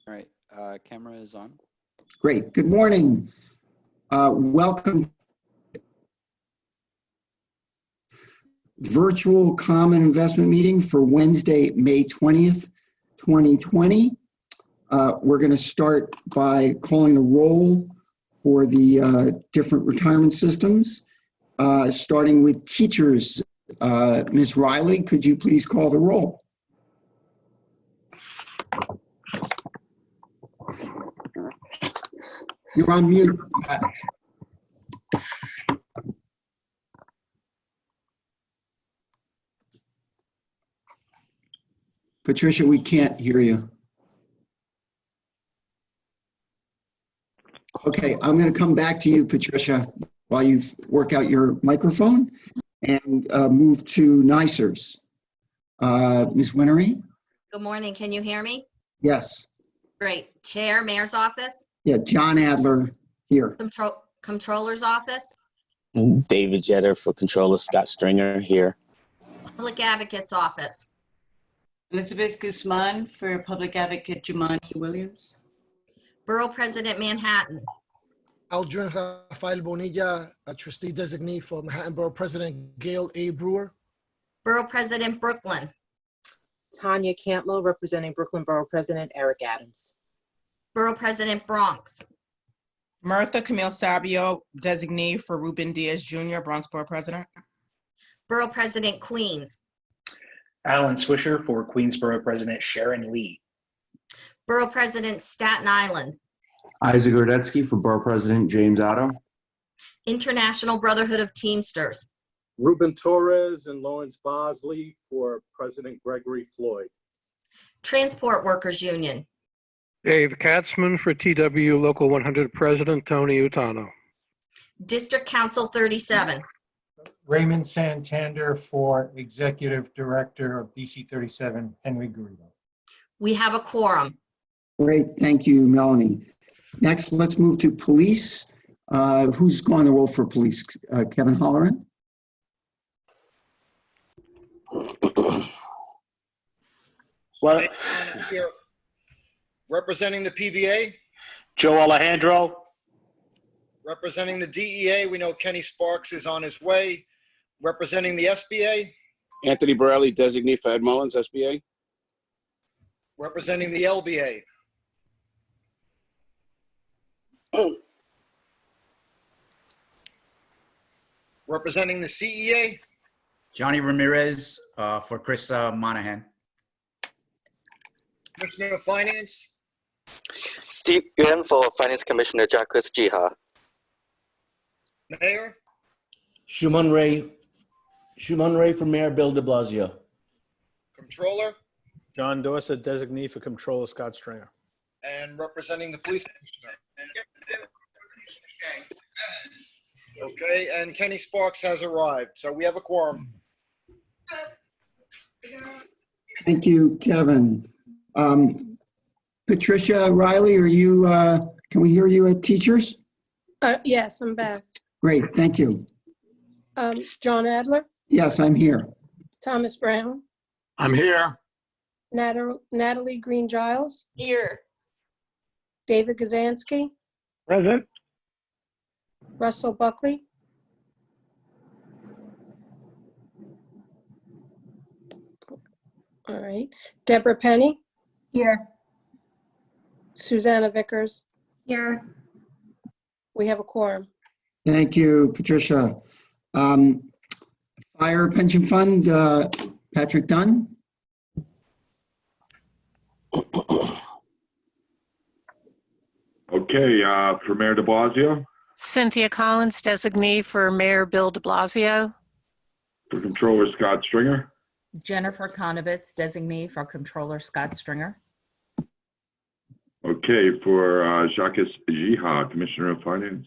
All right, camera is on. Great. Good morning. Welcome. Virtual Common Investment Meeting for Wednesday, May 20th, 2020. We're going to start by calling the roll for the different retirement systems, starting with teachers. Ms. Riley, could you please call the roll? You're on mute. Patricia, we can't hear you. Okay, I'm going to come back to you, Patricia, while you work out your microphone and move to NICERS. Ms. Winery? Good morning. Can you hear me? Yes. Great. Chair, Mayor's Office, Yeah, John Adler here. Controller's Office, David Jetter for Controller Scott Stringer here. Public Advocate's Office, Elizabeth Guzman for Public Advocate Jumani Williams. Borough President Manhattan, Aldrin Rafael Bonilla, a trustee designee for Manhattan Borough President Gail A. Brewer. Borough President Brooklyn, Tanya Cantlow, representing Brooklyn Borough President Eric Adams. Borough President Bronx, Martha Camille Sabio, designee for Ruben Diaz Jr., Bronx Borough President. Borough President Queens, Alan Swisher for Queensborough President Sharon Lee. Borough President Staten Island, Isaac Gordetsky for Borough President James Otto. International Brotherhood of Teamsters, Ruben Torres and Lawrence Bosley for President Gregory Floyd. Transport Workers Union, Dave Katzman for TW Local 100 President Tony Utano. District Council 37, Raymond Santander for Executive Director of DC 37, Henry Garrido. we have a quorum. Great, thank you, Melanie. Next, let's move to police. Who's going to roll for police? Kevin Holleran? What? Here, representing the PBA, Joe Alejandro. representing the DEA, we know Kenny Sparks is on his way. Representing the SBA, Anthony Borelli, designee for Ed Mullins, SBA. representing the LBA, representing the CEA, Johnny Ramirez for Chris Monahan. Commissioner of Finance, Steve Yuan for Finance Commissioner Jacques Jiha. Mayor, Shuman Ray for Mayor Bill de Blasio. Controller, John Dorset, designee for Controller Scott Stringer. and representing the Police Commissioner. Okay, and Kenny Sparks has arrived, so we have a quorum. Thank you, Kevin. Patricia Riley, are you, can we hear you at teachers? Yes, I'm back. Great, thank you. John Adler, Yes, I'm here. Thomas Brown, I'm here. Natalie Green Giles, Here. David Gazansky, Present. Russell Buckley, all right, Deborah Penny, Here. Susanna Vickers. Here. We have a quorum. Thank you, Patricia. Fire Pension Fund, Patrick Dunn. Okay, for Mayor de Blasio. Cynthia Collins, designee for Mayor Bill de Blasio. For Controller Scott Stringer. Jennifer Konovitz, designee for Controller Scott Stringer. Okay, for Jacques Jiha, Commissioner of Finance.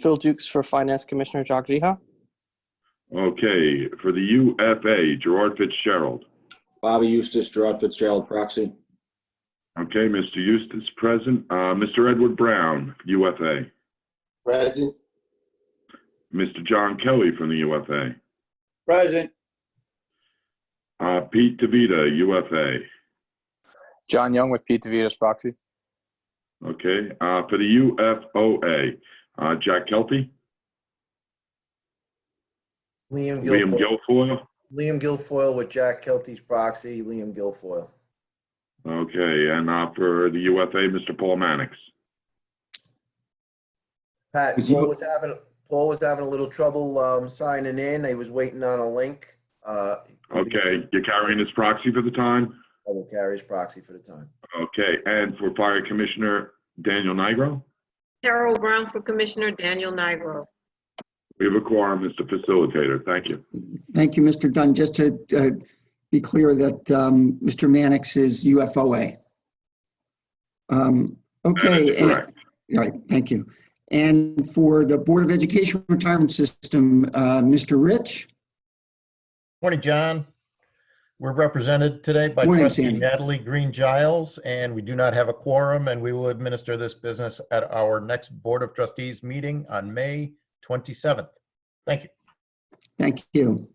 Phil Dukes for Finance Commissioner Jacques Jiha. Okay, for the UFA, Gerard Fitzgerald. Bobby Eustace, Gerard Fitzgerald, proxy. Okay, Mr. Eustace present. Mr. Edward Brown, UFA. Present. Mr. John Kelly from the UFA. Present. Pete DeVita, UFA. John Young with Pete DeVita's proxy. Okay, for the UFOA, Jack Kelty, Liam Liam Guilfoyle. Guilfoyle. Liam Guilfoyle with Jack Kelty's proxy, Liam Guilfoyle. Okay, and for the UFA, Mr. Paul Mannix. Pat, Paul was having a little trouble signing in. He was waiting on a link. Okay, you're carrying his proxy for the time? I will carry his proxy for the time. Okay, and for Fire Commissioner Daniel Nigro? Carol Brown for Commissioner Daniel Nigro. We have a quorum, Mr. Facilitator. Thank you. Thank you, Mr. Dunn. Just to be clear that Mr. Mannix is UFOA. Okay. Correct. All right, thank you. And for the Board of Education Retirement System, Mr. Rich? Morning, John. We're represented today by Morning, Trustee Sandy. Natalie Green Giles, and we do not have a quorum, and we will administer this business at our next Board of Trustees meeting on May 27th. Thank you. Thank you.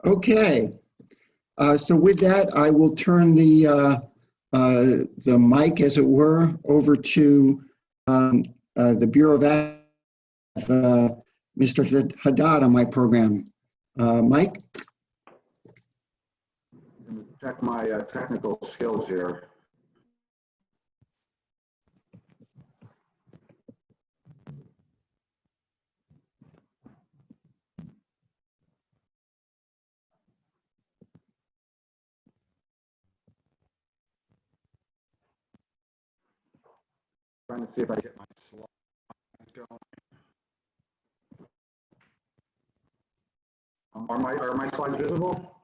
Okay. So with that, I will turn the mic, as it were, over to the Bureau of Mr. Haddad on my program. Mike? Check my technical skills here. Trying to see if I get my slides going. Are my slides visible?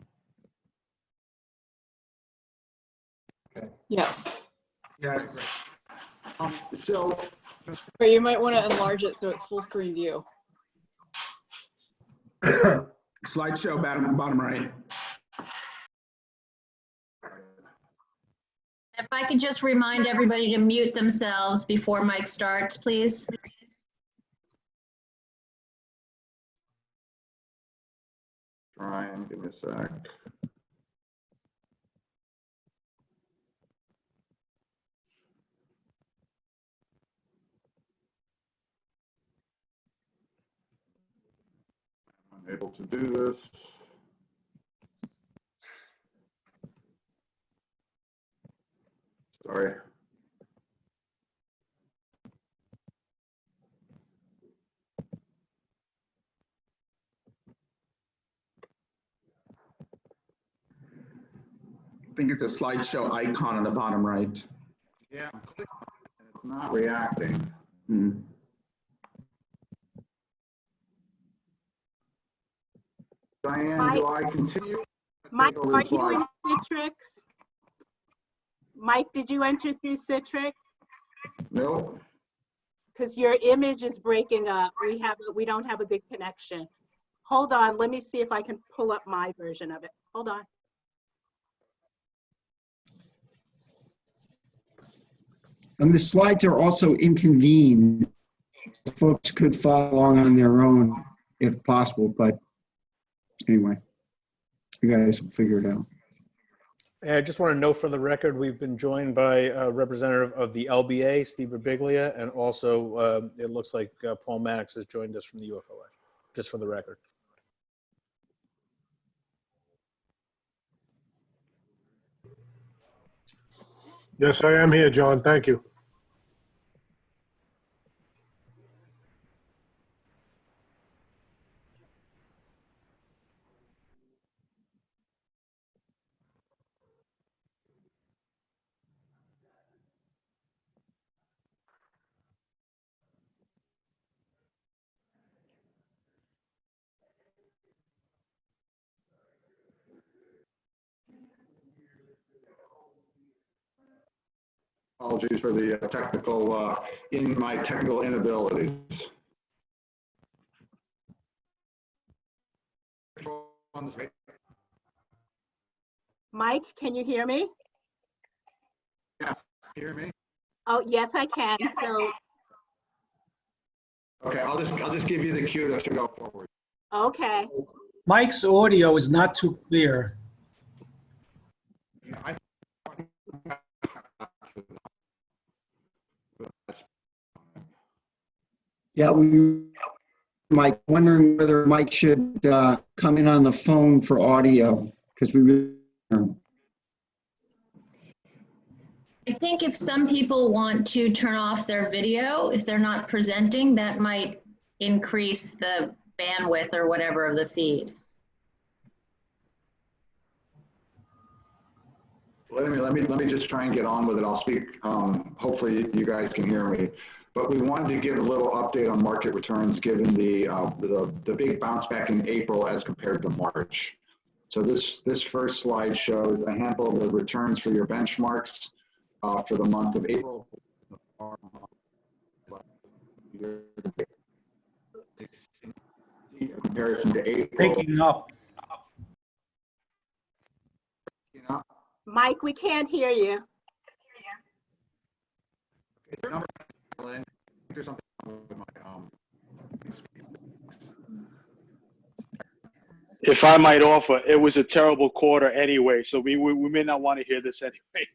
Okay. Yes. Yes. So. But you might want to enlarge it so it's full screen view. Slideshow bottom right. If I could just remind everybody to mute themselves before Mike starts, please. Trying, give me a sec. I'm able to do this. Sorry. I think it's a slideshow icon on the bottom right. Yeah, I'm clicking on it and it's not reacting. Diane, do I continue? Mike, Take over are the you in slide. Citrix? Mike, did you enter through Citrix? No. Because your image is breaking up. We don't have a good connection. Hold on, let me see if I can pull up my version of it. Hold on. And the slides are also inconvened. Folks could follow along on their own if possible, but anyway, you guys will figure it out. I just want to note for the record, we've been joined by a representative of the LBA, Steve Birbiglia, and also it looks like Paul Mannix has joined us from the UFOA, just for the record. Yes, I am here, John. Thank you. Apologies for the technical, in my technical inabilities. Mike, can you hear me? Yes, hear me? Oh, yes, I can. So, Okay, I'll just give you the cue to go forward. okay. Mike's audio is not too clear. Yeah, Mike, wondering whether Mike should come in on the phone for audio, because we really. I think if some people want to turn off their video, if they're not presenting, that might increase the bandwidth or whatever of the feed. Let me just try and get on with it. I'll speak. Hopefully you guys can hear me. But we wanted to give a little update on market returns given the big bounce back in April as compared to March. So this first slide shows a handful of the returns for your benchmarks for the month of April. In comparison to April. Picking up. Mike, we can't hear you. If I might offer, it was a terrible quarter anyway, so we may not want to hear this anyway.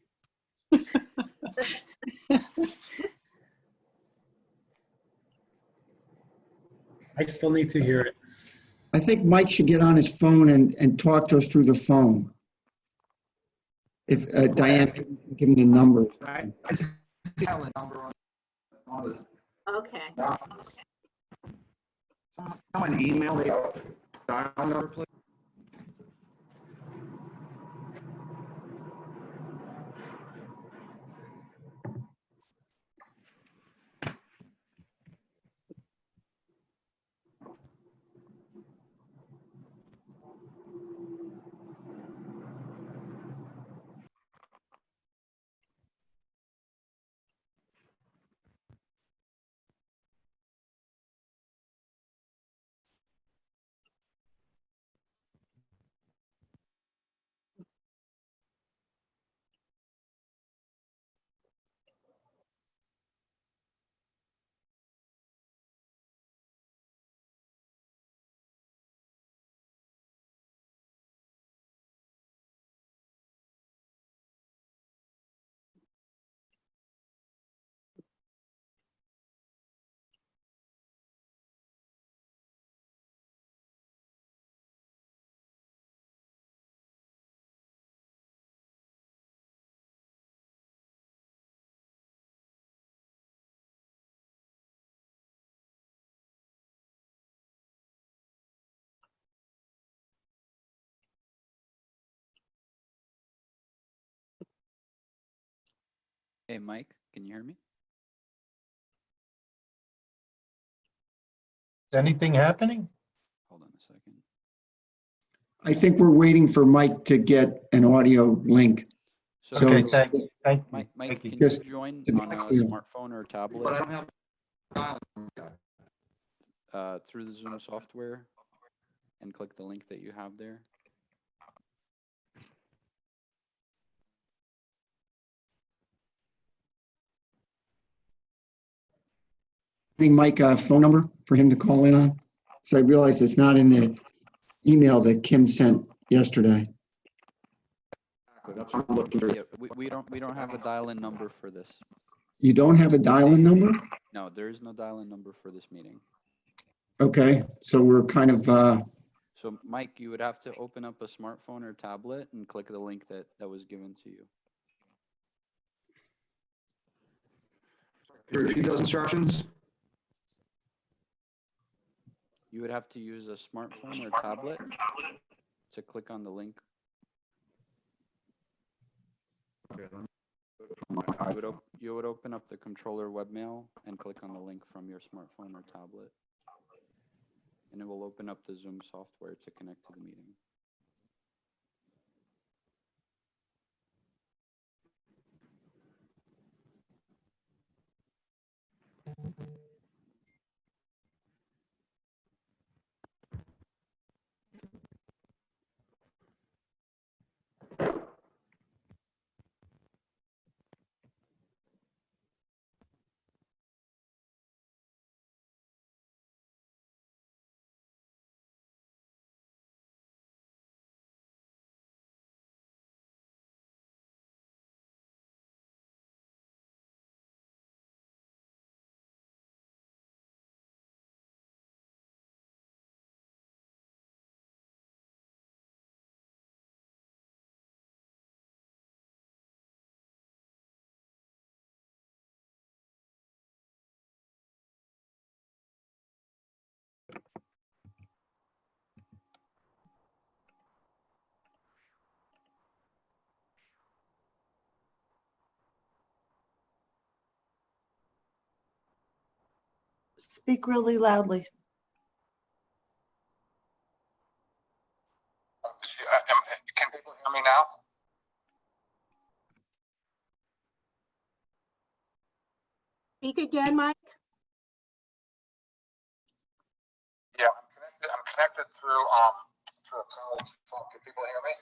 I still need to hear it. I think Mike should get on his phone and talk to us through the phone. If Diane can give him the number. Okay. Someone email me dial number, please. Hey, Mike, can you hear me? Is anything happening? Hold on a second. I think we're waiting for Mike to get an audio link. So, Okay, it's- thank you. Mike, can you Just join to be on a clear. smartphone or tablet But I don't have. through the Zoom software and click the link that you have there? Mike a phone number for him to call in on? So I realize it's not in the email that Kim sent yesterday. That's what I'm looking for. Yeah, we don't have a dial-in number for this. You don't have a dial-in number? No, there is no dial-in number for this meeting. Okay, so we're kind of, So Mike, you would have to open up a smartphone or tablet and click the link that was given to you. Can you repeat those instructions? You would have to use a smartphone or tablet to click on the link. You would open up the controller webmail and click on the link from your smartphone or tablet. And it will open up the Zoom software to connect to the meeting. Speak really loudly. Can people hear me now? Speak again, Mike. Yeah, I'm connected through a telephone. Can people hear me?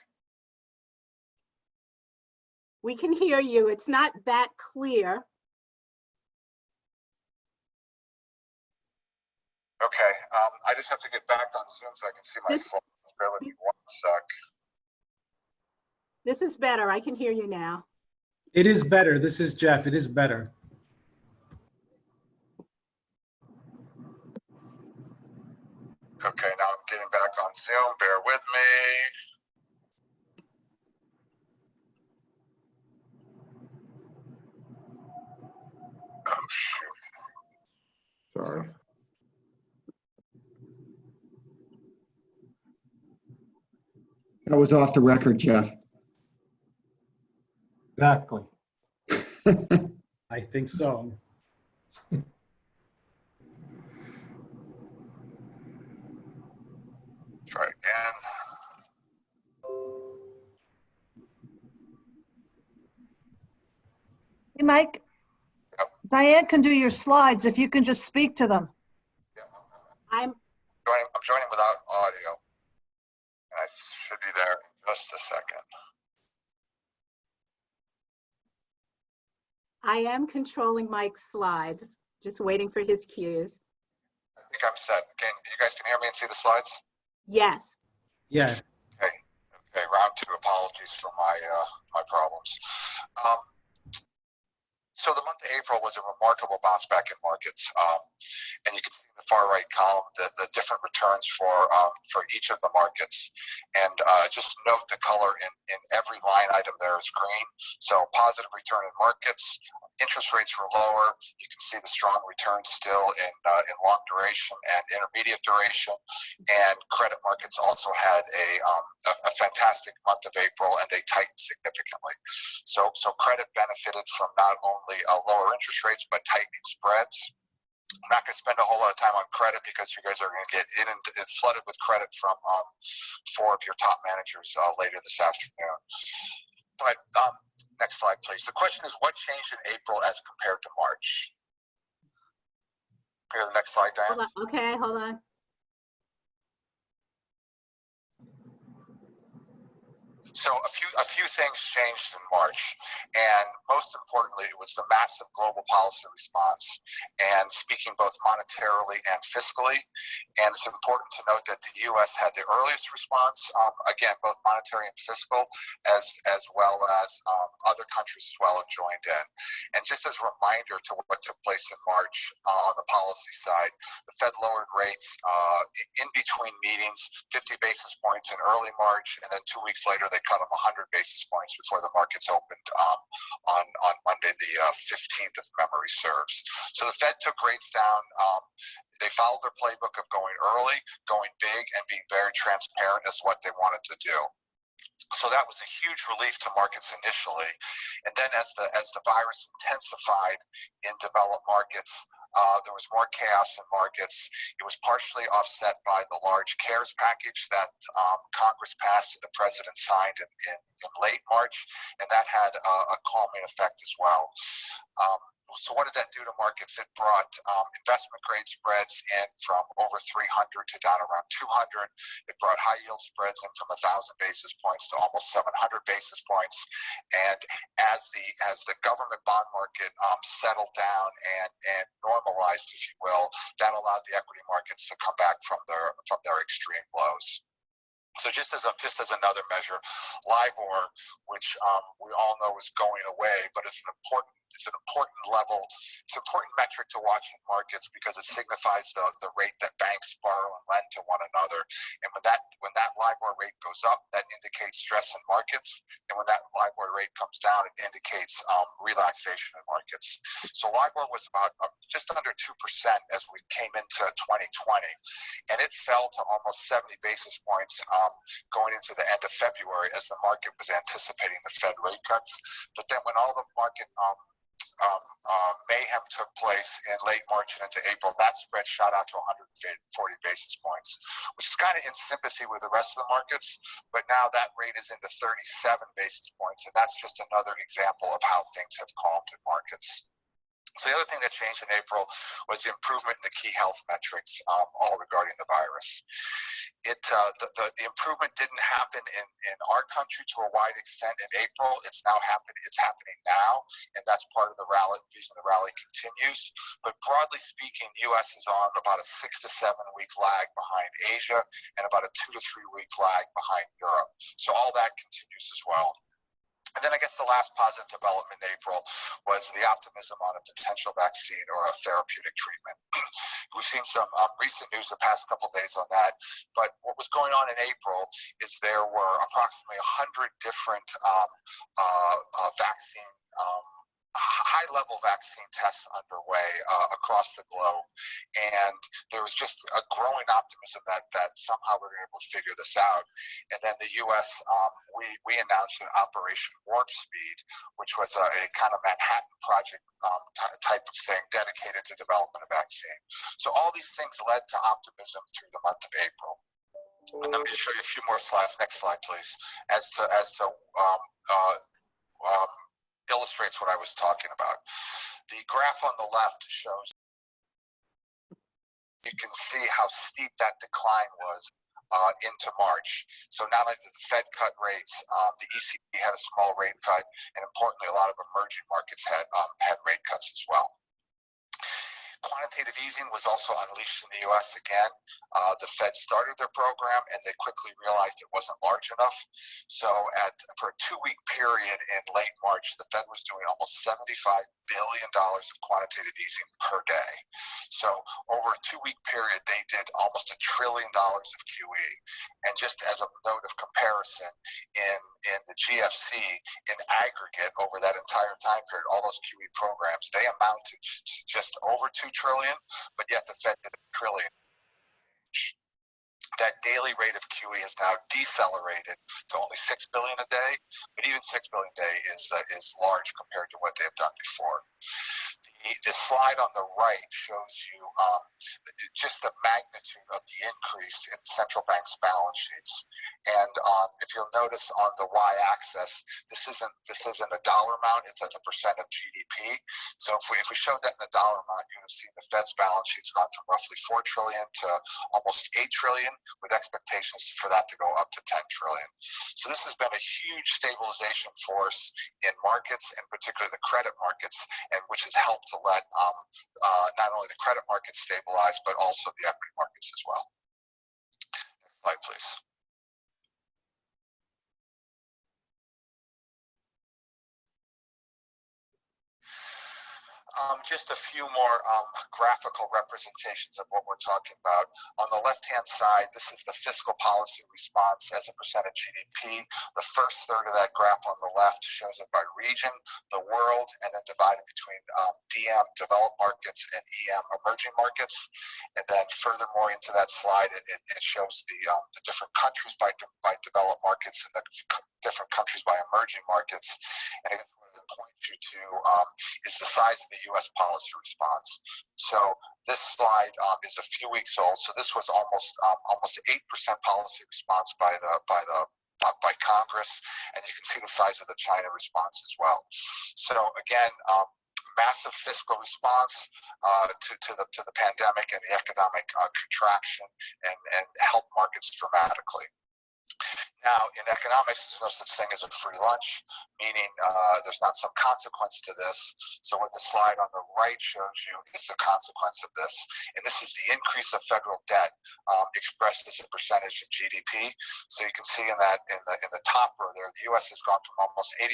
We can hear you. It's not that clear. Okay, I just have to get back on Zoom so I can see my phone. Bear with me one sec. This is better. I can hear you now. It is better. This is Jeff. It is better. Okay, now I'm getting back on Zoom. Bear with me. Oh, shoot. Sorry. That was off the record, Jeff. Exactly. I think so. Try again. Hey, Mike. Diane can do your slides if you can just speak to them. I'm joining without audio. And I should be there in just a second. I am controlling Mike's slides, just waiting for his cues. I think I'm set. You guys can hear me and see the slides? Yes. Yes. Okay, round two. Apologies for my problems. So the month of April was a remarkable bounce back in markets, and you can see in the far right column the different returns for each of the markets. And just note the color in every line item there is green. So positive return in markets. Interest rates were lower. You can see the strong returns still in long duration and intermediate duration. And credit markets also had a fantastic month of April, and they tightened significantly. So credit benefited from not only lower interest rates but tightening spreads. I'm not going to spend a whole lot of time on credit because you guys are going to get in and flooded with credit from 4 of your top managers later this afternoon. But next slide, please. The question is, what changed in April as compared to March? Go to the next slide, Diane. Hold on. Okay, hold on. So a few things changed in March, and most importantly, it was the massive global policy response, and speaking both monetarily and fiscally. And it's important to note that the U.S. had the earliest response, again, both monetary and fiscal, as well as other countries as well have joined in. And just as a reminder to what took place in March on the policy side, the Fed lowered rates in between meetings, 50 basis points in early March, and then 2 weeks later they cut them 100 basis points before the markets opened on Monday the 15th, if memory serves. So the Fed took rates down. They followed their playbook of going early, going big, and being very transparent as what they wanted to do. So that was a huge relief to markets initially. And then as the virus intensified in developed markets, there was more chaos in markets. It was partially offset by the large CARES package that Congress passed and the president signed in late March, and that had a calming effect as well. So what did that do to markets? It brought investment grade spreads in from over 300 to down around 200. It brought high yield spreads in from 1,000 basis points to almost 700 basis points. And as the government bond market settled down and normalized, if you will, that allowed the equity markets to come back from their extreme lows. So just as another measure, LIBOR, which we all know is going away, but it's an important level, it's an important metric to watch in markets because it signifies the rate that banks borrow and lend to one another. And when that LIBOR rate goes up, that indicates stress in markets. And when that LIBOR rate comes down, it indicates relaxation in markets. So LIBOR was about just under 2% as we came into 2020, and it fell to almost 70 basis points going into the end of February as the market was anticipating the Fed rate cuts. But then when all the market mayhem DM took place in late March and into April, that spread shot out to 140 basis points, which is kind of in sympathy with the rest of the markets. But now that rate is into 37 basis points, and that's just another example of how things have calmed in markets. So the other thing that changed in April was the improvement in the key health metrics, all regarding the virus. The improvement didn't happen in our country to a wide extent in April. It's happening now, and that's part of the reason the rally continues. But broadly speaking, U.S. is on about a 6 to 7 week lag behind Asia and about a 2 to 3 week lag behind Europe. So all that continues as well. And then I guess the last positive development in April was the optimism on a potential vaccine or a therapeutic treatment. We've seen some recent news the past couple of days on that, but what was going on in April is there were approximately 100 different vaccine high-level vaccine tests underway across the globe, and there was just a growing optimism that somehow we're able to figure this out. And then the U.S. We announced an Operation Warp Speed, which was a kind of Manhattan Project type of thing dedicated to developing a vaccine. So all these things led to optimism through the month of April. And let me just show you a few more slides. Next slide, please. As to illustrates what I was talking about. The graph on the left shows, you can see how steep that decline was into March. So not only did the Fed cut rates, the ECB had a small rate cut, and importantly, a lot of emerging markets had rate cuts as well. Quantitative easing was also unleashed in the U.S. again. The Fed started their program, and they quickly realized it wasn't large enough. So for a 2-week period in late March, the Fed was doing almost $75 billion of quantitative easing per day. So over a 2-week period, they did almost $1 trillion of QE. And just as a note of comparison, in the GFC, in aggregate over that entire time period, all those QE programs, they amounted to just over $2 trillion, but yet the Fed did $1 trillion. That daily rate of QE has now decelerated to only $6 billion a day, but even $6 billion a day is large compared to what they've done before. The slide on the right shows you just the magnitude of the increase in central banks' balance sheets. And if you'll notice on the y-axis, this isn't a dollar amount; it's as a percent of GDP. So if we showed that in the dollar amount, you would see the Fed's balance sheet's gone from roughly $4 trillion to almost $8 trillion, with expectations for that to go up to $10 trillion. So this has been a huge stabilization force in markets, and particularly the credit markets, and which has helped to let not only the credit markets stabilize, but also the equity markets as well. Next slide, please. Just a few more graphical representations of what we're talking about. On the left-hand side, this is the fiscal policy response as a percent of GDP. The first third of that graph on the left shows it by region, the world, and then divided between DM, developed markets, and EM, emerging markets. And then furthermore into that slide, it shows the different countries by developed markets and the different countries by emerging markets. And point you to is the size of the U.S. policy response. So this slide is a few weeks old. So this was almost 8% policy response by Congress, and you can see the size of the China response as well. So again, massive fiscal response to the pandemic and the economic contraction, and help markets dramatically. Now, in economics, there's no such thing as a free lunch, meaning there's not some consequence to this. So what the slide on the right shows you is the consequence of this. And this is the increase of federal debt expressed as a percentage of GDP. So you can see in the top row there, the U.S. has gone from almost 80%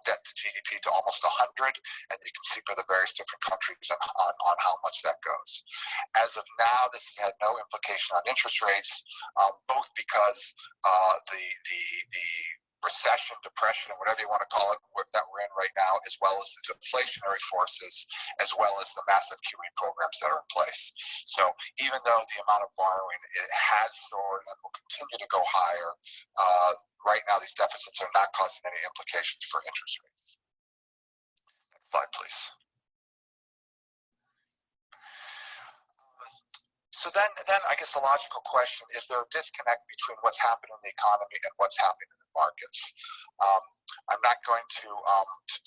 debt to GDP to almost 100. And you can see for the various different countries on how much that goes. As of now, this has had no implication on interest rates, both because the recession, depression, whatever you want to call it, that we're in right now, as well as the deflationary forces, as well as the massive QE programs that are in place. So even though the amount of borrowing has soared and will continue to go higher, right now these deficits are not causing any implications for interest rates. Next slide, please. then I guess the logical question is there a disconnect between what's happening in the economy and what's happening in the markets? I'm not going to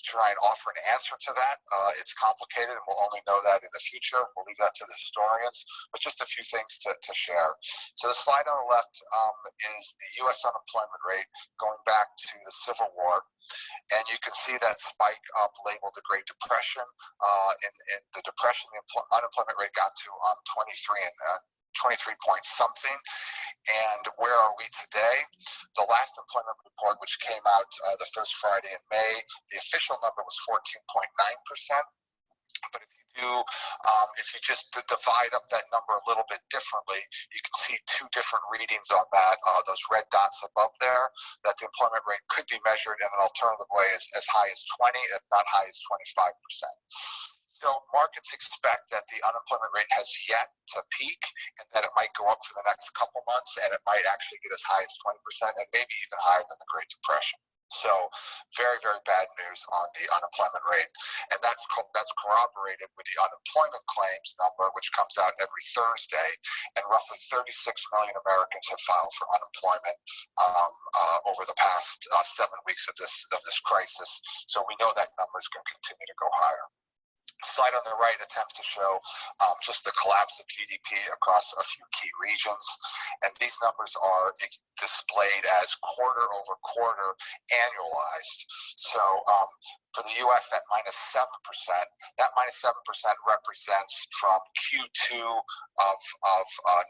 try and offer an answer to that. It's complicated, and we'll only know that in the future. We'll leave that to the historians, but just a few things to share. So the slide on the left is the U.S. unemployment rate going back to the Civil War. And you can see that spike up labeled the Great Depression. In the Depression, the unemployment rate got to 23 point something. And where are we today? The last employment report, which came out the first Friday in May, the official number was 14.9%. But if you just divide up that number a little bit differently, you can see two different readings on that. Those red dots above there, that the employment rate could be measured in an alternative way as high as 20, if not high as 25%. So markets expect that the unemployment rate has yet to peak and that it might go up for the next couple months, and it might actually get as high as 20% and maybe even higher than the Great Depression. So very, very bad news on the unemployment rate. And that's corroborated with the unemployment claims number, which comes out every Thursday. And roughly 36 million Americans have filed for unemployment over the past 7 weeks of this crisis. So we know that number is going to continue to go higher. Slide on the right attempts to show just the collapse of GDP across a few key regions. And these numbers are displayed as quarter over quarter annualized. So for the U.S., that -7%, that -7% represents from Q2 of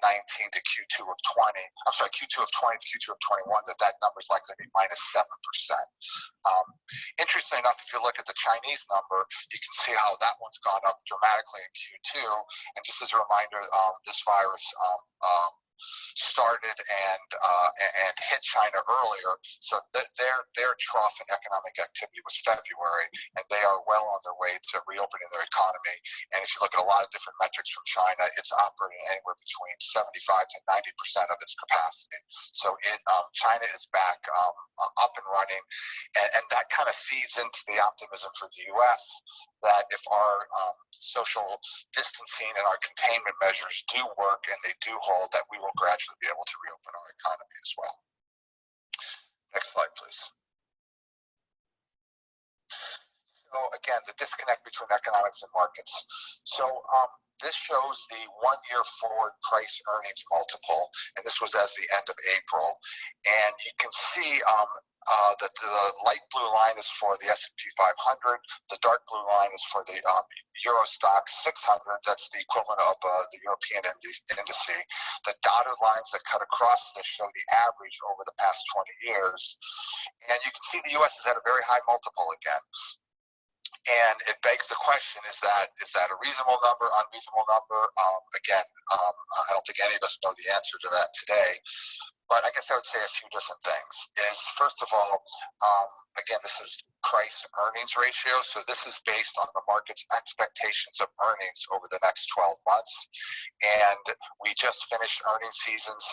19 to Q2 of 20. I'm sorry, Q2 of 20 to Q2 of 21, that number is likely to be -7%. Interestingly enough, if you look at the Chinese number, you can see how that one's gone up dramatically in Q2. And just as a reminder, this virus started and hit China earlier, so their trough in economic activity was February, and they are well on their way to reopening their economy. And if you look at a lot of different metrics from China, it's operating anywhere between 75 to 90% of its capacity. So China is back up and running, and that kind of feeds into the optimism for the U.S. that if our social distancing and our containment measures do work and they do hold, that we will gradually be able to reopen our economy as well. Next slide, please. So again, the disconnect between economics and markets. So this shows the 1-year forward price earnings multiple, and this was as the end of April. And you can see that the light blue line is for the S&P 500, the dark blue line is for the Euro Stoxx 600, that's the equivalent of the European index. The dotted lines that cut across this show the average over the past 20 years. And you can see the U.S. is at a very high multiple again. And it begs the question, is that a reasonable number, unreasonable number? Again, I don't think any of us know the answer to that today. But I guess I would say a few different things. Is first of all, again, this is price earnings ratio. So this is based on the market's expectations of earnings over the next 12 months. And we just finished earnings seasons.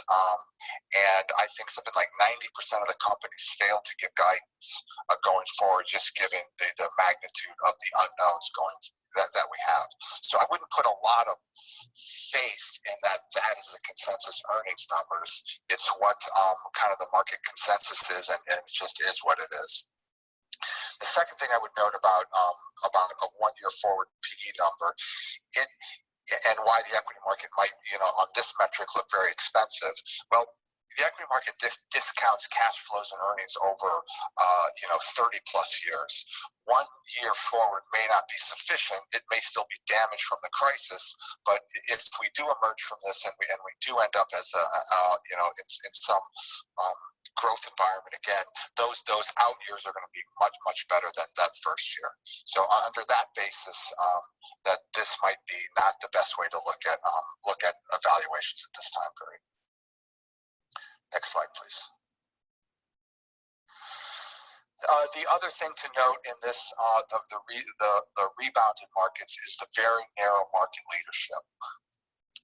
And I think something like 90% of the companies failed to give guidance going forward, just given the magnitude of the unknowns that we have. So I wouldn't put a lot of faith in that is the consensus earnings numbers. It's what kind of the market consensus is, and it just is what it is. The second thing I would note about a 1-year forward PE number, and why the equity market might, on this metric look very expensive. Well, the equity market discounts cash flows and earnings over 30 plus years. 1 year forward may not be sufficient. It may still be damaged from the crisis, but if we do emerge from this and we do end up as in some growth environment again, those out years are going to be much better than that first year. So under that basis, that this might be not the best way to look at evaluations at this time period. Next slide, please. The other thing to note in this, the rebounded markets is the very narrow market leadership.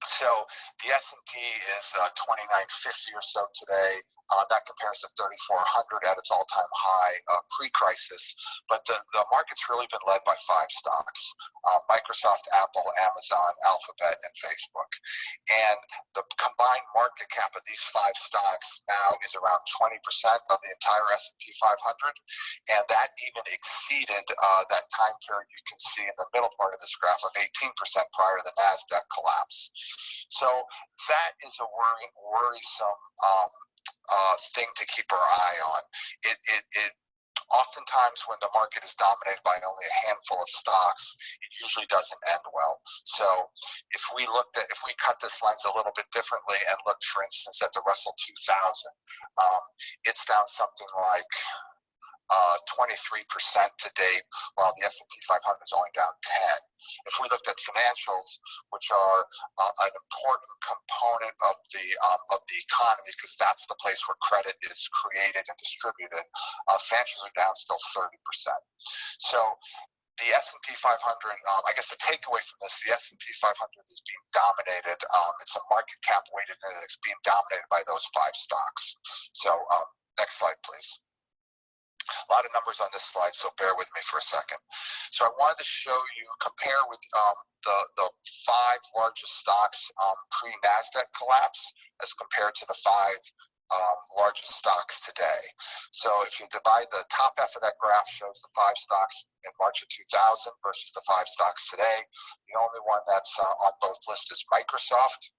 So the S&P is 2950 or so today. That compares to 3,400 at its all-time high pre-crisis. But the market's really been led by 5 stocks: Microsoft, Apple, Amazon, Alphabet, and Facebook. And the combined market cap of these 5 stocks now is around 20% of the entire S&P 500, and that even exceeded that time period you can see in the middle part of this graph of 18% prior to the NASDAQ collapse. So that is a worrisome thing to keep our eye on. It oftentimes when the market is dominated by only a handful of stocks, it usually doesn't end well. So if we cut this lens a little bit differently and looked, for instance, at the Russell 2000, it's down something like 23% to date, while the S&P 500 is only down 10. If we looked at financials, which are an important component of the economy, because that's the place where credit is created and distributed, financials are down still 30%. So the S&P 500, I guess the takeaway from this, the S&P 500 is being dominated. It's a market cap weighted index being dominated by those 5 stocks. So next slide, please. A lot of numbers on this slide, so bear with me for a second. So I wanted to show you, compare with the 5 largest stocks pre-NASDAQ collapse as compared to the 5 largest stocks today. So if you divide the top half of that graph shows the 5 stocks in March of 2000 versus the 5 stocks today. The only one that's on both lists is Microsoft.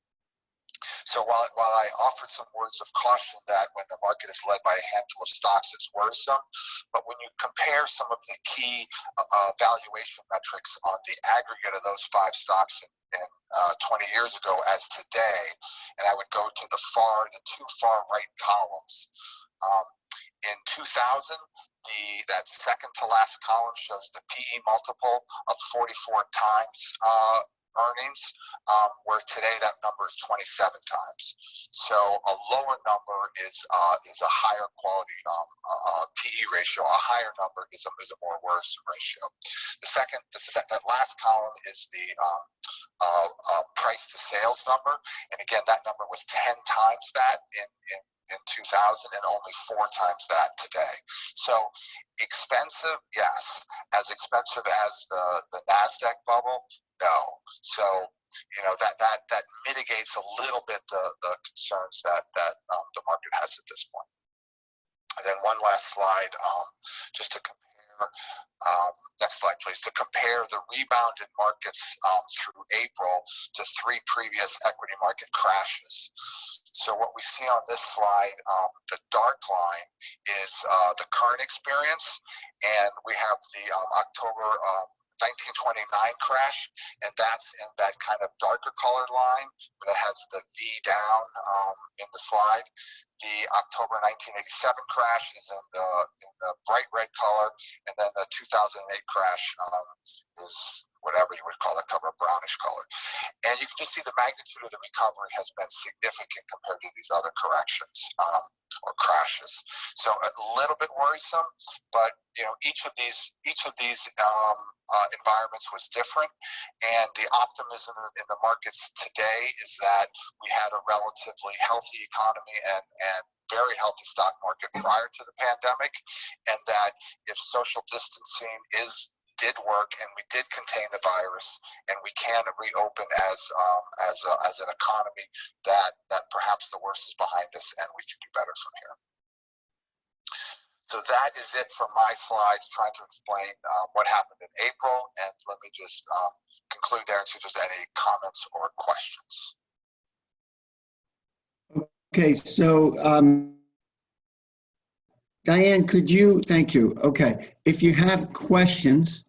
So while I offered some words of caution that when the market is led by a handful of stocks, it's worrisome, but when you compare some of the key valuation metrics on the aggregate of those 5 stocks in 20 years ago as today, and I would go to the 2 far right columns. In 2000, that second to last column shows the PE multiple of 44 times earnings, where today that number is 27 times. So a lower number is a higher quality PE ratio. A higher number is a more worrisome ratio. That last column is the price to sales number, and again that number was 10 times that in 2000 and only 4 times that today. So expensive, yes. As expensive as the NASDAQ bubble, no. So that mitigates a little bit the concerns that the market has at this point. And then one last slide, just to compare. Next slide, please. To compare the rebound in markets through April to 3 previous equity market crashes. So what we see on this slide, the dark line is the current experience, and we have the October 1929 crash, and that's in that kind of darker colored line that has the V down in the slide. The October 1987 crash is in the bright red color, and then the 2008 crash is whatever you would call it, cover brownish color. And you can just see the magnitude of the recovery has been significant compared to these other corrections or crashes. So a little bit worrisome, but each of these environments was different, and the optimism in the markets today is that we had a relatively healthy economy and very healthy stock market prior to the pandemic, and that if social distancing did work and we did contain the virus and we can reopen as an economy, that perhaps the worst is behind us and we can do better from here. So that is it for my slides, trying to explain what happened in April, and let me just conclude there and see if there's any comments or questions. Okay, so Diane, thank you. Okay, if you have questions,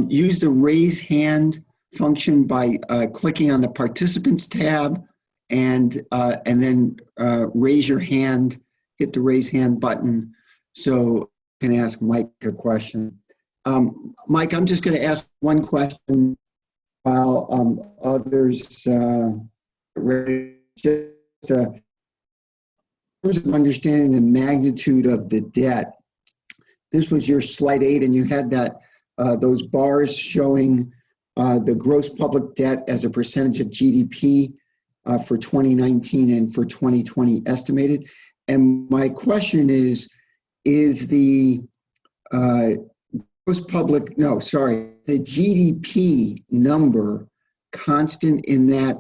use the raise hand function by clicking on the participants tab and then raise your hand, hit the raise hand button so you can ask Mike a question. Mike, I'm just going to ask one question while others in terms of understanding the magnitude of the debt. This was your slide 8, and you had those bars showing the gross public debt as a percentage of GDP for 2019 and for 2020 estimated. And my question is the gross public, no, sorry, the GDP number constant in that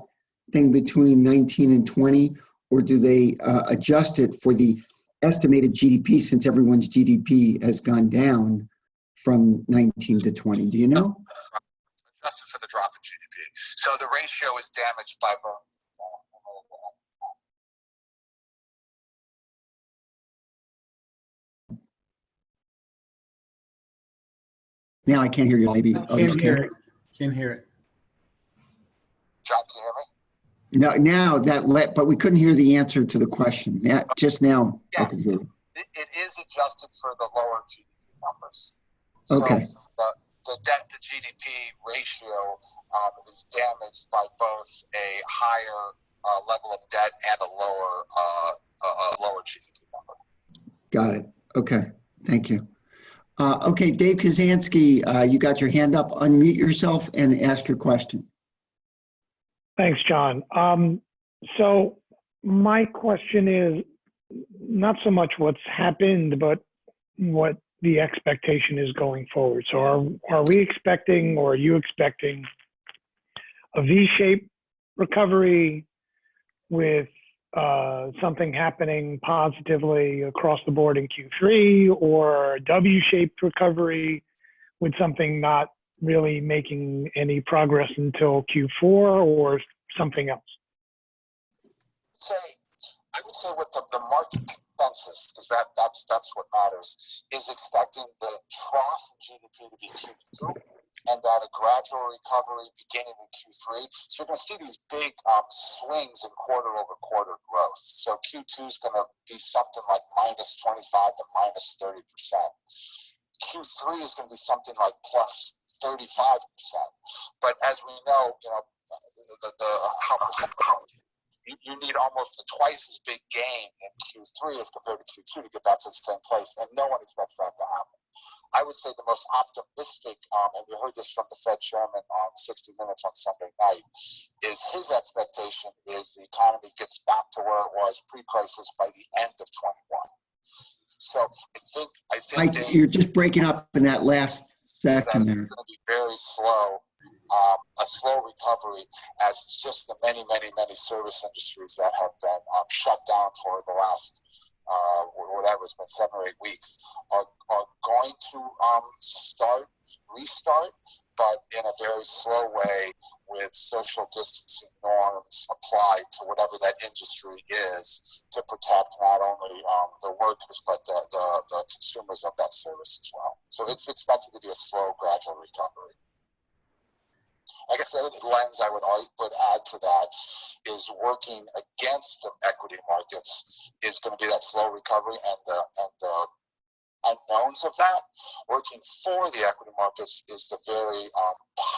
thing between 19 and 20, or do they adjust it for the estimated GDP since everyone's GDP has gone down from 19 to 20? Do you know? Adjusted for the drop in GDP. So the ratio is damaged by both. Now I can't hear you. Maybe others Can't hear can. it. Can't hear it. John, can you hear me? No, now but we couldn't hear the answer to the question. Now, just now I could hear you. It is adjusted for the lower GDP numbers. Okay. So the debt to GDP ratio is damaged by both a higher level of debt and a lower GDP number. Got it. Okay. Thank you. Okay, Dave Kazansky, you got your hand up. Unmute yourself and ask your question. Thanks, John. So my question is not so much what's happened, but what the expectation is going forward. So are we expecting, or are you expecting, a V-shaped recovery with something happening positively across the board in Q3, or a W-shaped recovery with something not really making any progress until Q4, or something else? I would say what the market consensus, because that's what matters, is expecting the trough in GDP to be Q2 and that a gradual recovery beginning in Q3. So you're going to see these big swings in quarter-over-quarter growth. So Q2 is going to be something like -25 to -30%. Q3 is going to be something like +35%. But as we know, you need almost twice as big gain in Q3 as compared to Q2 to get back to the same place, and no one expects that to happen. I would say the most optimistic, and we heard this from the Fed chairman on 60 Minutes on Sunday night, is his expectation is the economy gets back to where it was pre-crisis by the end of 21. So I think You're just breaking up in that last section there. It's going to be very slow, a slow recovery, as just the many service industries that have been shut down for the last whatever, it's been 7 or 8 weeks, are going to restart, but in a very slow way, with social distancing norms applied to whatever that industry is to protect not only the workers, but the consumers of that service as well. So it's expected to be a slow, gradual recovery. I guess the other lens I would add to that is working against the equity markets is going to be that slow recovery and the unknowns of that. Working for the equity markets is the very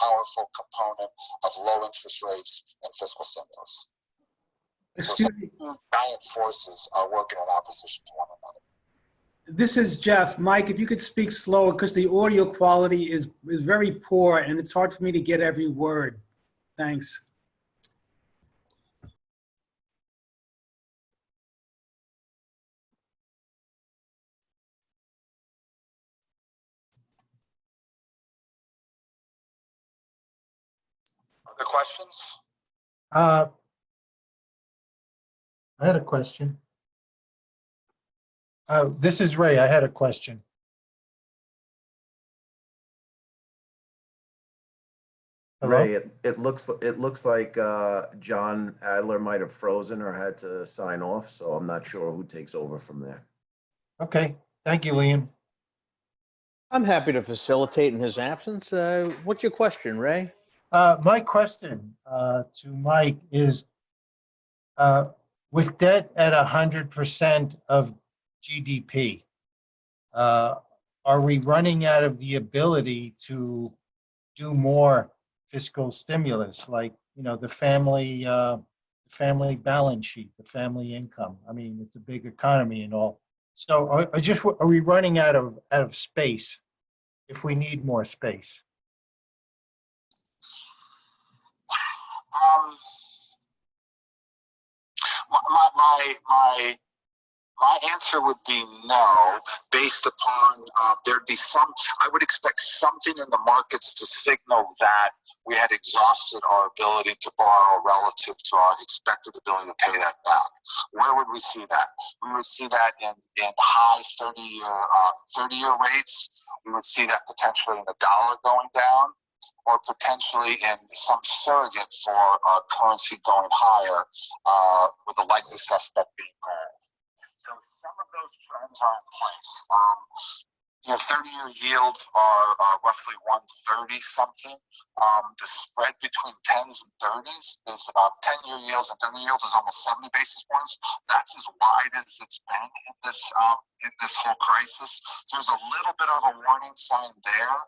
powerful component of low interest rates and fiscal stimulus. So some two giant forces are working in opposition to one another. This is Jeff. Mike, if you could speak slower, because the audio quality is very poor and it's hard for me to get every word. Thanks. Other questions? I had a question. This is Ray. I had a question. Hello? Ray, it looks like John Adler might have frozen or had to sign off, so I'm not sure who takes over from there. Okay. Thank you, Liam. I'm happy to facilitate in his absence. What's your question, Ray? My question to Mike is, with debt at 100% of GDP, are we running out of the ability to do more fiscal stimulus, like, the family balance sheet, the family income? I mean, it's a big economy and all. So are we running out of space if we need more space? My answer would be no, based upon there'd be I would expect something in the markets to signal that we had exhausted our ability to borrow relative to our expected ability to pay that back. Where would we see that? We would see that in high 30-year rates. We would see that potentially in the dollar going down, or potentially in some surrogate for currency going higher, with the likely suspect being gold. So some of those trends are in place. 30-year yields are roughly 130 something. The spread between 10s and 30s is 10-year yields and 30 yields is almost 70 basis points. That's as wide as it's been in this whole crisis. So there's a little bit of a warning sign there.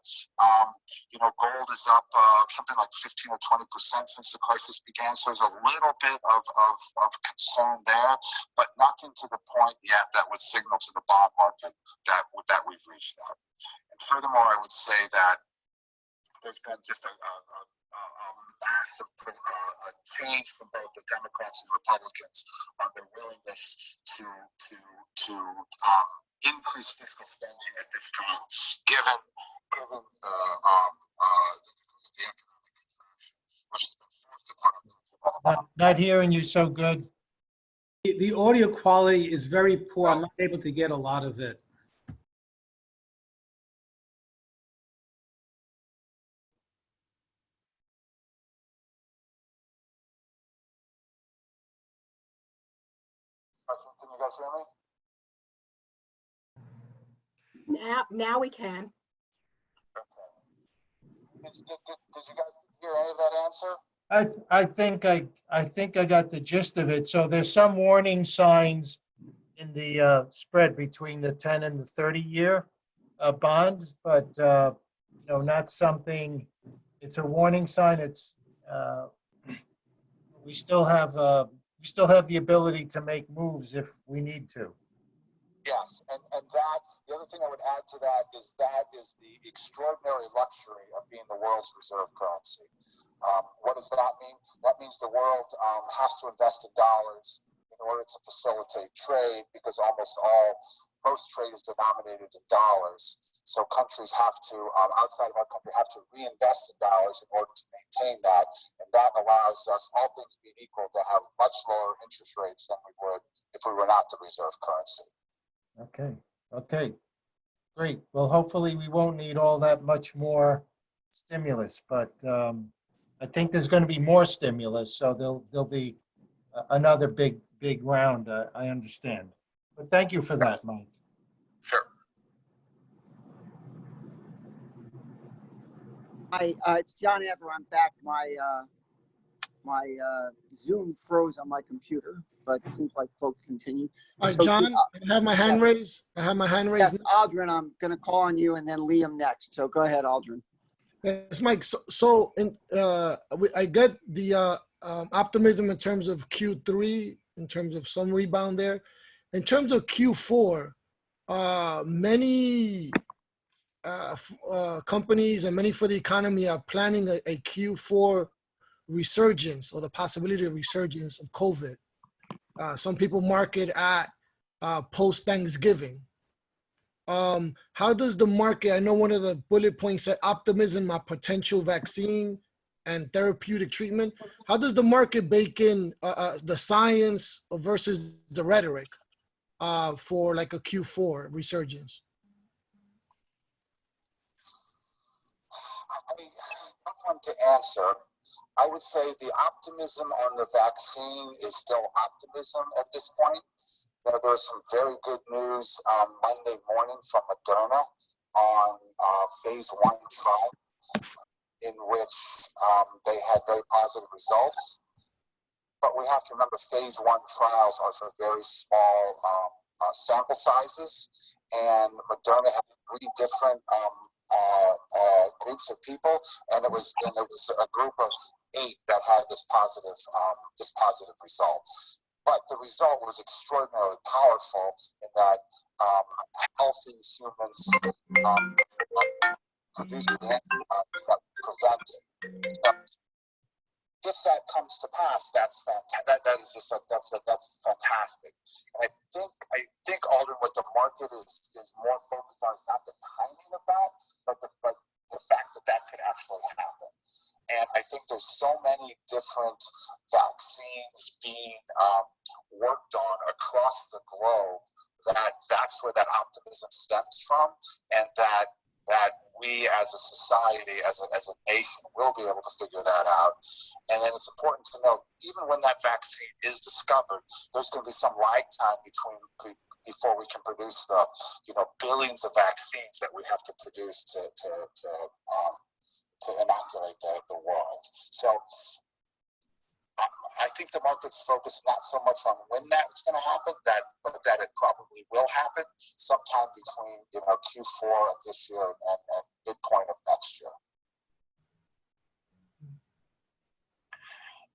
Gold is up something like 15 or 20% since the crisis began. So there's a little bit of concern there, but nothing to the point yet that would signal to the bond market that we've reached that. And furthermore, I would say that there's been just a massive change from both the Democrats and Republicans on their willingness to increase fiscal spending at this time, given the Not hearing you so good. The audio quality is very poor. I'm not able to get a lot of it. Can you guys hear me? Now we can. Did you guys hear any of that answer? I think I got the gist of it. So there's some warning signs in the spread between the 10 and the 30-year bond, but not something. It's a warning sign. It's we still have the ability to make moves if we need to. Yes, and that, the other thing I would add to that is the extraordinary luxury of being the world's reserve currency. What does that mean? That means the world has to invest in dollars in order to facilitate trade, because most trade is denominated in dollars. So countries have to, outside of our country, have to reinvest in dollars in order to maintain that. And that allows us, all things being equal, to have much lower interest rates than we would if we were not the reserve currency. Okay, great. Well, hopefully we won't need all that much more stimulus, but I think there's going to be more stimulus, so there'll be another big round. I understand, but thank you for that, Mike. Sure. Hi, it's John Ever. I'm back. My Zoom froze on my computer, but it seems like folks continue. All right, John, I have my hand raised. Yes, Aldrin, I'm going to call on you, and then Liam next. So go ahead, Aldrin. Yes, Mike. So I get the optimism in terms of Q3, in terms of some rebound there. In terms of Q4, many companies and many for the economy are planning a Q4 resurgence, or the possibility of resurgence of COVID. Some people mark it at post-Thanksgiving. How does the market, I know one of the bullet points said optimism on potential vaccine and therapeutic treatment. How does the market bake in the science versus the rhetoric for like a Q4 resurgence? Tough one to answer. I would say the optimism on the vaccine is still optimism at this point. There's some very good news Monday morning from Moderna on phase 1 trial, in which they had very positive results. But we have to remember phase 1 trials are for very small sample sizes, and Moderna had 3 different groups of people, and it was a group of 8 that had this positive result. But the result was extraordinarily powerful in that healthy humans produced the antibodies that prevent it. So if that comes to pass, that's fantastic. think Alden, what the market is more focused on is not the timing of that, but the fact that that could actually happen. And I think there's so many different vaccines being worked on across the globe that's where that optimism stems from, and that we as a society, as a nation, will be able to figure that out. And then it's important to note, even when that vaccine is discovered, there's going to be some lag time before we can produce the billions of vaccines that we have to produce to inoculate the world. So I think the market's focused not so much on when that's going to happen, but that it probably will happen sometime between Q4 of this year and midpoint of next year.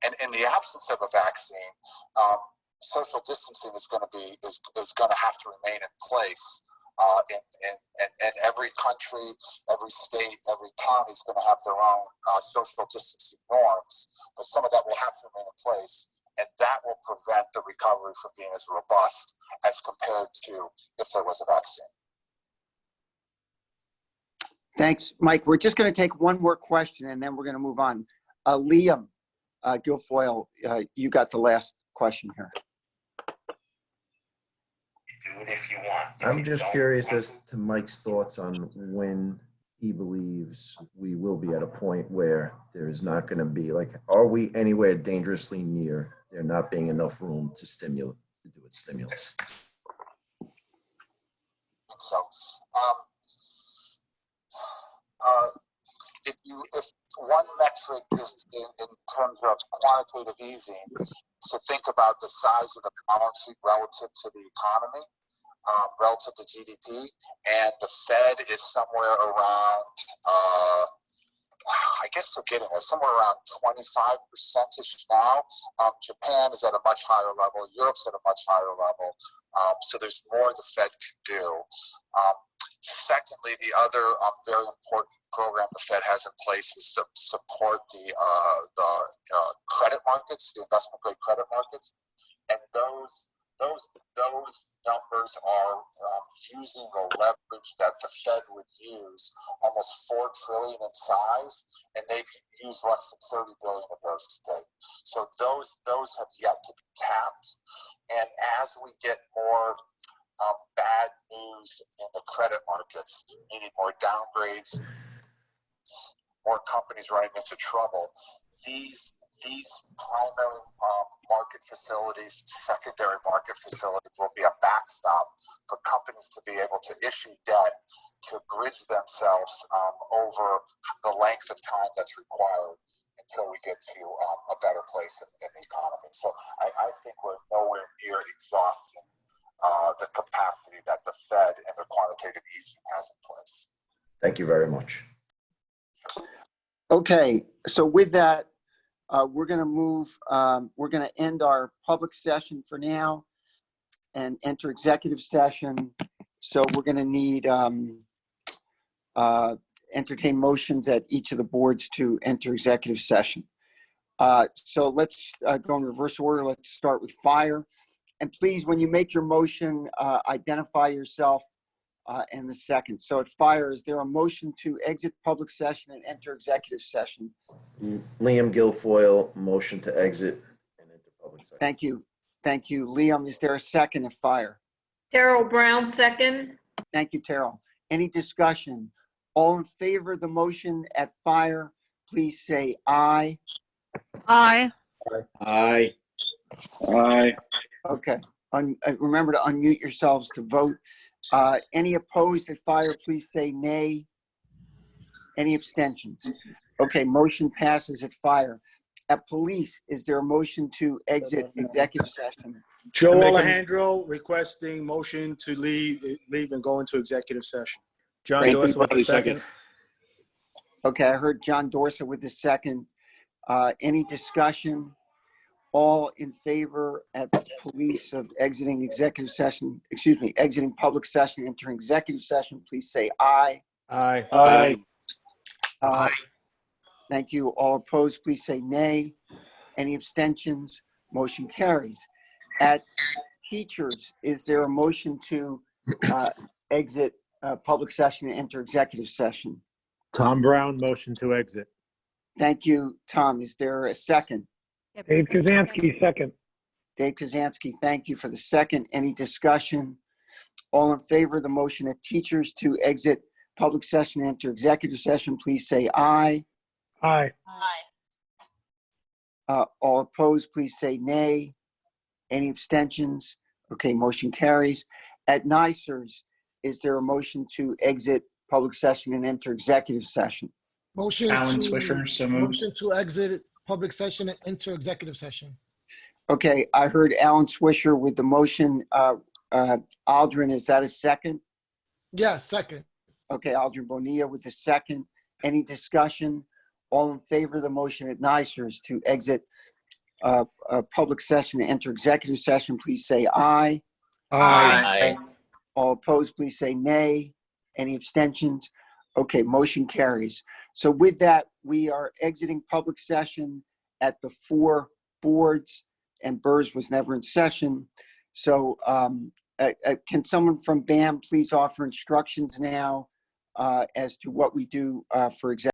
And in the absence of a vaccine, social distancing is going to have to remain in place. And every country, every state, every town is going to have their own social distancing norms, but some of that will have to remain in place, and that will prevent the recovery from being as robust as compared to if there was a vaccine. Thanks, Mike. We're just going to take one more question, and then we're going to move on. Liam Guilfoyle, you got the last question here. If you want. I'm just curious as to Mike's thoughts on when he believes we will be at a point where there is not going to be, are we anywhere dangerously near there not being enough room to do with stimulus? So, if one metric is in terms of quantitative easing, to think about the size of the balance sheet relative to the economy. Relative to GDP, and the Fed is somewhere around, I guess they're getting there, somewhere around 25%-ish now. Japan is at a much higher level. Europe's at a much higher level. So there's more the Fed can do. Secondly, the other very important program the Fed has in place is to support the credit markets, the investment-grade credit markets, and those numbers are using the leverage that the Fed would use, almost $4 trillion in size, and they've used less than $30 billion of those to date. So those have yet to be tapped, and as we get more bad news in the credit markets, meaning more downgrades, more companies running into trouble, these primary market facilities, secondary market facilities will be a backstop for companies to be able to issue debt to bridge themselves over the length of time that's required until we get to a better place in the economy. So I think we're nowhere near exhausting the capacity that the Fed and the quantitative easing has in place. Thank you very much. Okay, so with that, we're going to move, we're going to end our public session for now and enter executive session. So we're going to need entertain motions at each of the boards to enter executive session. So let's go in reverse order. Let's start with fire. And please, when you make your motion, identify yourself and the second. So at fire, is there a motion to exit public session and enter executive session? Liam Guilfoyle, motion to exit and enter public session. Thank you. Thank you. Liam, is there a second at fire? Terrell Brown, second. Thank you, Terrell. Any discussion? All in favor of the motion at fire, please say aye. Aye. Aye. Aye. Okay. Remember to unmute yourselves to vote. Any opposed at fire, please say nay. Any abstentions? Okay, motion passes at fire. At police, is there a motion to exit executive session? Joe Alejandro requesting motion to leave and go into executive session. John Dorsett with the second. Okay, I heard John Dorsett with the second. Any discussion? All in favor at police of exiting executive session, excuse me, exiting public session, entering executive session, please say aye. Aye. Aye. Aye. Thank you. All opposed, please say nay. Any abstentions? Motion carries. At teachers, is there a motion to exit public session and enter executive session? Tom Brown, motion to exit. Thank you, Tom. Is there a second? Dave Kazansky, second. Dave Kazansky, thank you for the second. Any discussion? All in favor of the motion of teachers to exit public session and enter executive session, please say aye. Aye. All opposed, please say nay. Any abstentions? Okay, motion carries. At NICERS, is there a motion to exit public session and enter executive session? Motion Alan to, Swisher, so moved. motion to exit public session and enter executive session. Okay, I heard Alan Swisher with the motion. Aldrin, is that a second? Yes, second. Okay, Aldrin Bonilla with the second. Any discussion? All in favor of the motion at NICERS to exit public session and enter executive session, please say aye. Aye. All opposed, please say nay. Any abstentions? Okay, motion carries. So with that, we are exiting public session at the 4 boards, and BERS was never in session. So can someone from BAM please offer instructions now as to what we do for executive